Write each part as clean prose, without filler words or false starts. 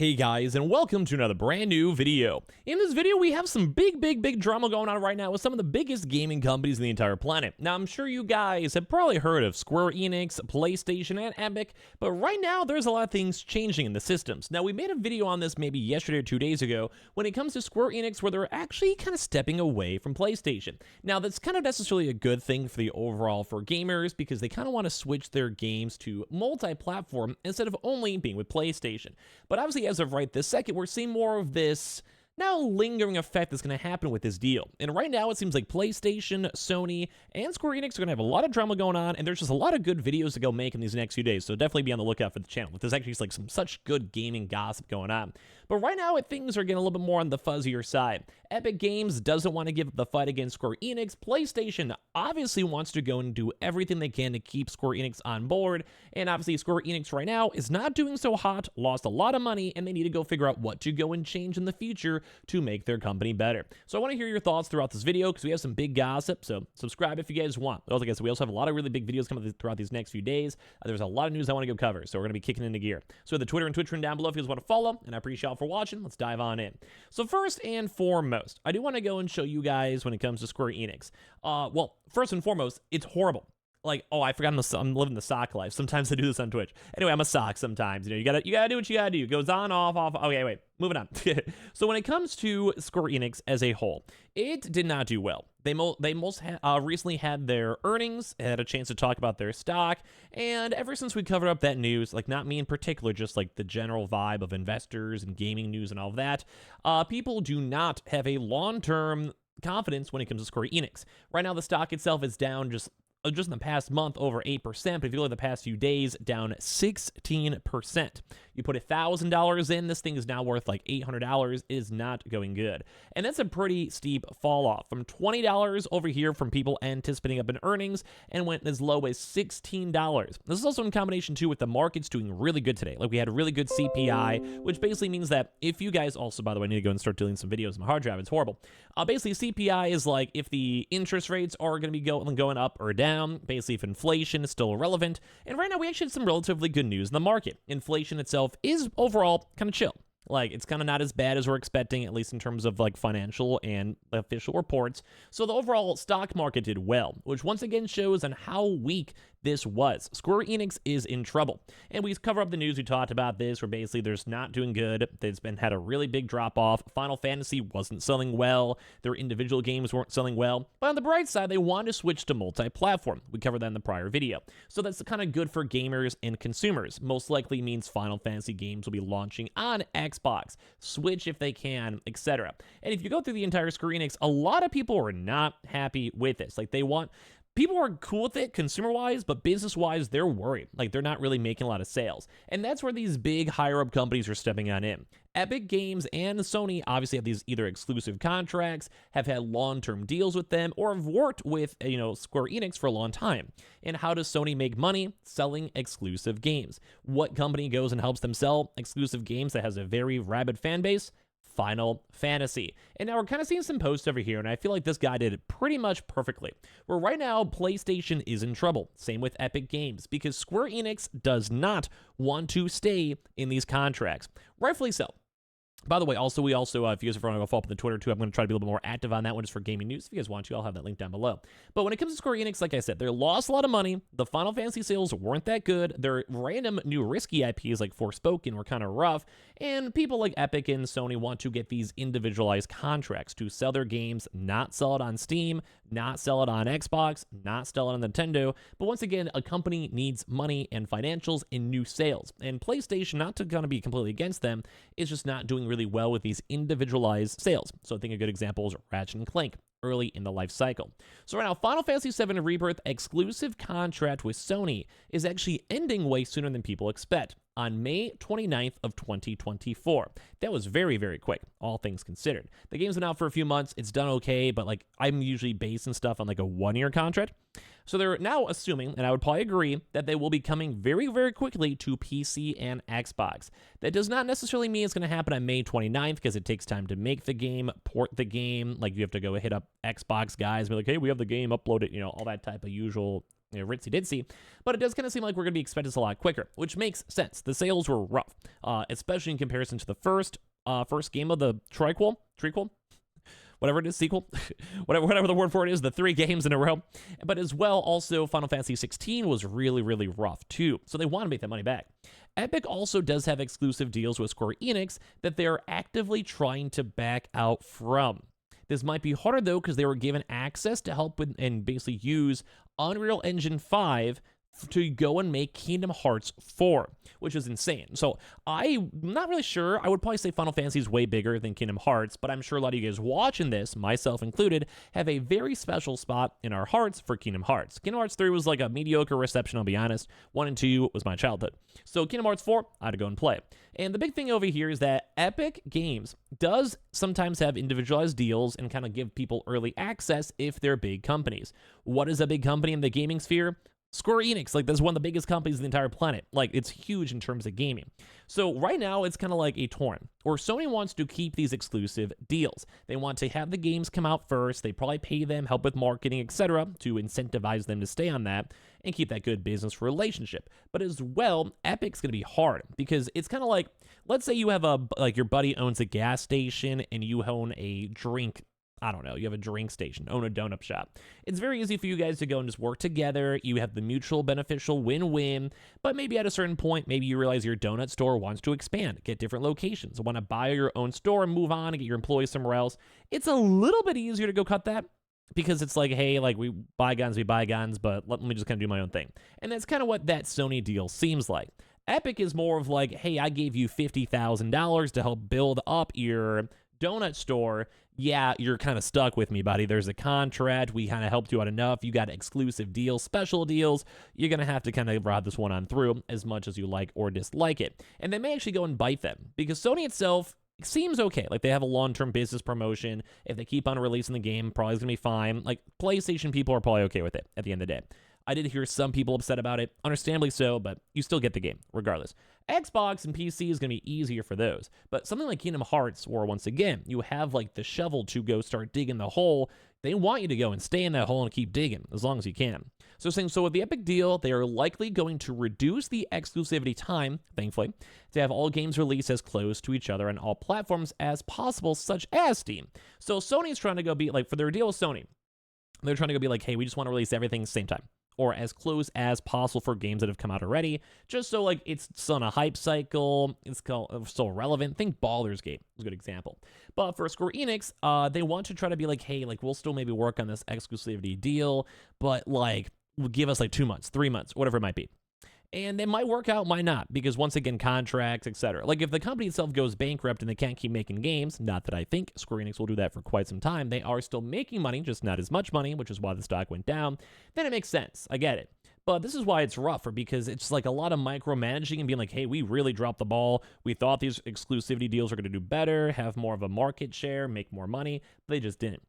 Hey guys, and welcome to another brand new video. In this video, we have some big drama going on right now with some of the biggest gaming companies in the entire planet. Now, I'm sure you guys have probably heard of Square Enix, PlayStation, and Epic, but right now, there's a lot of things changing in the systems. Now, we made a video on this maybe yesterday or 2 days ago when it comes to Square Enix, where they're actually kind of stepping away from PlayStation. Now, that's kind of necessarily a good thing for the overall for gamers, because they kind of want to switch their games to multi-platform instead of only being with PlayStation. But obviously, as of right this second, we're seeing more of this now lingering effect that's going to happen with this deal. And right now, it seems like PlayStation, Sony, and Square Enix are going to have a lot of drama going on, and there's just a lot of good videos to go make in these next few days, so definitely be on the lookout for the channel. There's actually like some such good gaming gossip going on. But right now, things are getting a little bit more on the fuzzier side. Epic Games doesn't want to give up the fight against Square Enix. PlayStation obviously wants to go and do everything they can to keep Square Enix on board, and obviously Square Enix right now is not doing so hot, lost a lot of money, and they need to go figure out what to go and change in the future to make their company better. So I want to hear your thoughts throughout this video, because we have some big gossip, so subscribe if you guys want. Also, guys, we also have a lot of really big videos coming throughout these next few days. There's a lot of news I want to go cover, so we're going to be kicking into gear. So the Twitter and Twitch room down below if you guys want to follow, and I appreciate y'all for watching. Let's dive on in. So first and foremost, I do want to go and show you guys when it comes to Square Enix. Well, first and foremost, it's horrible. Like, oh, I forgot I'm living the sock life. Sometimes I do this on Twitch. Anyway, I'm a sock sometimes. You gotta do what you gotta do. It goes on, off. Okay, wait, moving on. So when it comes to Square Enix as a whole, it did not do well. They most recently had their earnings, had a chance to talk about their stock, and ever since we covered up that news, like not me in particular, just like the general vibe of investors and gaming news and all of that, people do not have a long-term confidence when it comes to Square Enix. Right now, the stock itself is down just in the past month over 8%, but if you look at the past few days, down 16%. You put $1,000 in, this thing is now worth like $800. It is not going good. And that's a pretty steep fall off from $20 over here from people anticipating up in earnings, and went as low as $16. This is also in combination too with the markets doing really good today. Like we had a really good CPI, which basically means that if you guys also, by the way, need to go and start deleting some videos on my hard drive, it's horrible. Basically CPI is like if the interest rates are going to be going up or down, basically if inflation is still relevant. And right now we actually had some relatively good news in the market. Inflation itself is overall kind of chill. Like, it's kind of not as bad as we're expecting, at least in terms of, like, financial and official reports. So the overall stock market did well, which once again shows on how weak this was. Square Enix is in trouble. And we cover up the news, we talked about this, where basically there's not doing good. It's had a really big drop-off. Final Fantasy wasn't selling well. Their individual games weren't selling well. But on the bright side, they wanted to switch to multi-platform. We covered that in the prior video. So that's kind of good for gamers and consumers. Most likely means Final Fantasy games will be launching on Xbox, Switch if they can, etc. And if you go through the entire Square Enix, a lot of people are not happy with this. Like, people are cool with it consumer-wise, but business-wise, they're worried. Like, they're not really making a lot of sales. And that's where these big higher-up companies are stepping on in. Epic Games and Sony obviously have these either exclusive contracts, have had long-term deals with them, or have worked with, Square Enix for a long time. And how does Sony make money? Selling exclusive games. What company goes and helps them sell exclusive games that has a very rabid fan base? Final Fantasy. And now we're kind of seeing some posts over here, and I feel like this guy did it pretty much perfectly. Where right now, PlayStation is in trouble. Same with Epic Games, because Square Enix does not want to stay in these contracts. Rightfully so. By the way, we also, if you guys want to go follow up on the Twitter too, I'm going to try to be a little bit more active on that one just for gaming news. If you guys want to, I'll have that link down below. But when it comes to Square Enix, like I said, they lost a lot of money. The Final Fantasy sales weren't that good. Their random new risky IPs like Forspoken were kind of rough. And people like Epic and Sony want to get these individualized contracts to sell their games, not sell it on Steam, not sell it on Xbox, not sell it on Nintendo. But once again, a company needs money and financials and new sales. And PlayStation, not to kind of be completely against them, is just not doing really well with these individualized sales. So I think a good example is Ratchet and Clank early in the life cycle. So right now, Final Fantasy VII Rebirth exclusive contract with Sony is actually ending way sooner than people expect, on May 29th of 2024. That was very, very quick, all things considered. The game's been out for a few months. It's done okay, but like I'm usually basing stuff on like a 1-year contract. So they're now assuming, and I would probably agree, that they will be coming very, very quickly to PC and Xbox. That does not necessarily mean it's going to happen on May 29th, because it takes time to make the game, port the game. Like, you have to go hit up Xbox guys and be like, hey, we have the game, upload it, all that type of usual ritzy ditzy, but it does kind of seem like we're going to be expecting this a lot quicker, which makes sense. The sales were rough, especially in comparison to the first game of the trequel, whatever it is, sequel, whatever the word for it is, the 3 games in a row. But as well, also Final Fantasy 16 was really, really rough too. So they want to make that money back. Epic also does have exclusive deals with Square Enix that they are actively trying to back out from. This might be harder though because they were given access to help with and basically use Unreal Engine 5 to go and make Kingdom Hearts 4, which is insane. So I'm not really sure. I would probably say Final Fantasy is way bigger than Kingdom Hearts, but I'm sure a lot of you guys watching this, myself included, have a very special spot in our hearts for Kingdom Hearts. Kingdom Hearts 3 was like a mediocre reception, I'll be honest. 1 and 2 was my childhood. So Kingdom Hearts 4, I had to go and play. And the big thing over here is that Epic Games does sometimes have individualized deals and kind of give people early access if they're big companies. What is a big company in the gaming sphere? Square Enix, like, that's one of the biggest companies on the entire planet. Like, it's huge in terms of gaming. So right now, it's kind of like a torn, or Sony wants to keep these exclusive deals. They want to have the games come out first. They probably pay them, help with marketing, etc., to incentivize them to stay on that and keep that good business relationship. But as well, Epic's going to be hard because it's kind of like, let's say you have your buddy owns a gas station and you own a drink, I don't know, you have a drink station, own a donut shop. It's very easy for you guys to go and just work together. You have the mutual beneficial win-win, but maybe at a certain point, maybe you realize your donut store wants to expand, get different locations, want to buy your own store and move on and get your employees somewhere else. It's a little bit easier to go cut that because it's like, hey, like, we buy guns, but let me just kind of do my own thing. And that's kind of what that Sony deal seems like. Epic is more of like, hey, I gave you $50,000 to help build up your donut store. Yeah, you're kind of stuck with me, buddy. There's a contract. We kind of helped you out enough. You got exclusive deals, special deals. You're going to have to kind of ride this one on through as much as you like or dislike it. And they may actually go and bite them because Sony itself seems okay. Like, they have a long-term business promotion. If they keep on releasing the game, probably is going to be fine. Like, PlayStation people are probably okay with it at the end of the day. I did hear some people upset about it, understandably so, but you still get the game regardless. Xbox and PC is going to be easier for those, but something like Kingdom Hearts, where once again, you have like the shovel to go start digging the hole, they want you to go and stay in that hole and keep digging as long as you can. So with the Epic deal, they are likely going to reduce the exclusivity time, thankfully, to have all games released as close to each other on all platforms as possible, such as Steam. So Sony's trying to go be like, for their deal with Sony, they're trying to go be like, hey, we just want to release everything at the same time, or as close as possible for games that have come out already, just so like it's still on a hype cycle, it's still relevant. Think Baldur's Gate is a good example. But for Square Enix, they want to try to be like, hey, like, we'll still maybe work on this exclusivity deal, but like, give us like 2 months, 3 months, whatever it might be. And it might work out, might not, because once again, contracts, etc. Like, if the company itself goes bankrupt and they can't keep making games, not that I think Square Enix will do that for quite some time, they are still making money, just not as much money, which is why the stock went down, then it makes sense. I get it. But this is why it's rougher, because it's like a lot of micromanaging and being like, hey, we really dropped the ball. We thought these exclusivity deals were going to do better, have more of a market share, make more money. But they just didn't.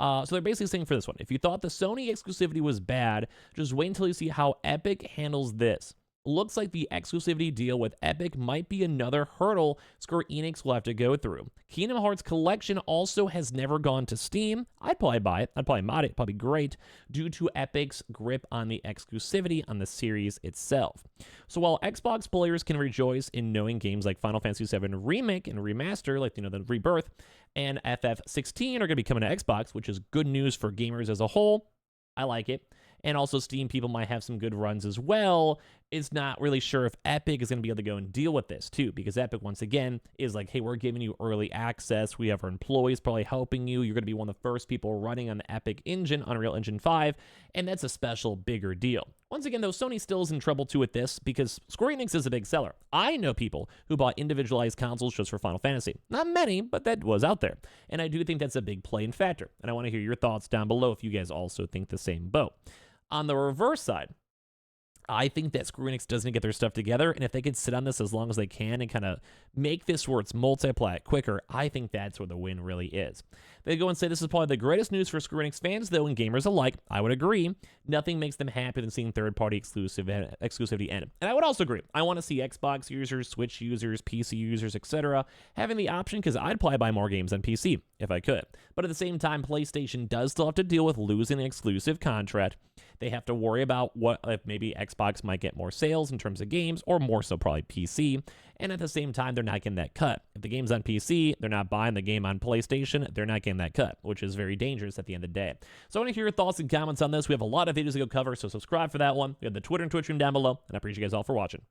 So they're basically saying for this one, if you thought the Sony exclusivity was bad, just wait until you see how Epic handles this. Looks like the exclusivity deal with Epic might be another hurdle Square Enix will have to go through. Kingdom Hearts Collection also has never gone to Steam. I'd probably buy it. I'd probably mod it. It'd probably be great due to Epic's grip on the exclusivity on the series itself. So while Xbox players can rejoice in knowing games like Final Fantasy VII Remake and Remaster, like, the Rebirth, and FF16 are going to be coming to Xbox, which is good news for gamers as a whole. I like it. And also Steam people might have some good runs as well. It's not really sure if Epic is going to be able to go and deal with this too, because Epic, once again, is like, hey, we're giving you early access. We have our employees probably helping you. You're going to be one of the first people running on the Epic engine, Unreal Engine 5, and that's a special, bigger deal. Once again, though, Sony still is in trouble too with this because Square Enix is a big seller. I know people who bought individualized consoles just for Final Fantasy. Not many, but that was out there. And I do think that's a big play and factor. And I want to hear your thoughts down below if you guys also think the same boat. On the reverse side, I think that Square Enix doesn't get their stuff together, and if they could sit on this as long as they can and kind of make this where it's multiply quicker, I think that's where the win really is. They go and say this is probably the greatest news for Square Enix fans, though, and gamers alike. I would agree. Nothing makes them happier than seeing third-party exclusivity end. And I would also agree. I want to see Xbox users, Switch users, PC users, etc. having the option, because I'd probably buy more games on PC if I could. But at the same time, PlayStation does still have to deal with losing an exclusive contract. they have to worry about what if maybe Xbox might get more sales in terms of games, or more so probably PC. And at the same time, they're not getting that cut. If the game's on PC, they're not buying the game on PlayStation, they're not getting that cut, which is very dangerous at the end of the day. So I want to hear your thoughts and comments on this. We have a lot of videos to go cover, so subscribe for that one. We have the Twitter and Twitch room down below, and I appreciate you guys all for watching.